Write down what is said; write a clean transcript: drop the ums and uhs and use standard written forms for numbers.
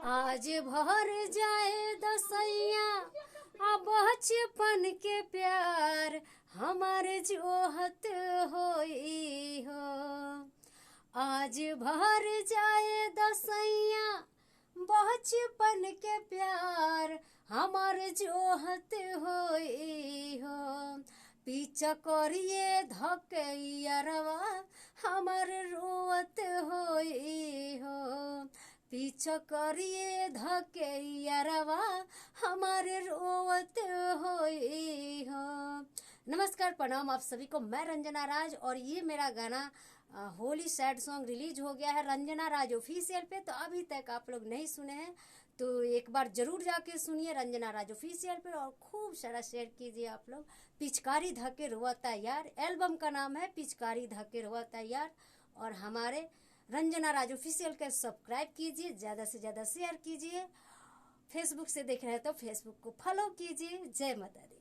आज भर जाए दसैया अब बचपन के प्यार हमारे जोहत होई हो। आज भर जाए दसैया बचपन के प्यार हमारे जोहत होई हो। पीछा करिए धकैयरवा हमर रोवत होई हो। पीछा करिए धकैयरवा हमारे रोवत होई हो। नमस्कार, प्रणाम आप सभी को। मैं रंजना राज और ये मेरा गाना होली सैड सॉन्ग रिलीज हो गया है रंजना राज ऑफिशियल पे। तो अभी तक आप लोग नहीं सुने हैं तो एक बार जरूर जाके सुनिए रंजना राज ऑफिशियल पे और खूब सारा शेयर कीजिए आप लोग। पिचकारी धके रोता यार एल्बम का नाम है, पिचकारी धके रोता यार। और हमारे रंजना राज ऑफिशियल के सब्सक्राइब कीजिए, ज़्यादा से ज़्यादा शेयर कीजिए। फेसबुक से देख रहे हैं तो फेसबुक को फॉलो कीजिए। जय माता दी।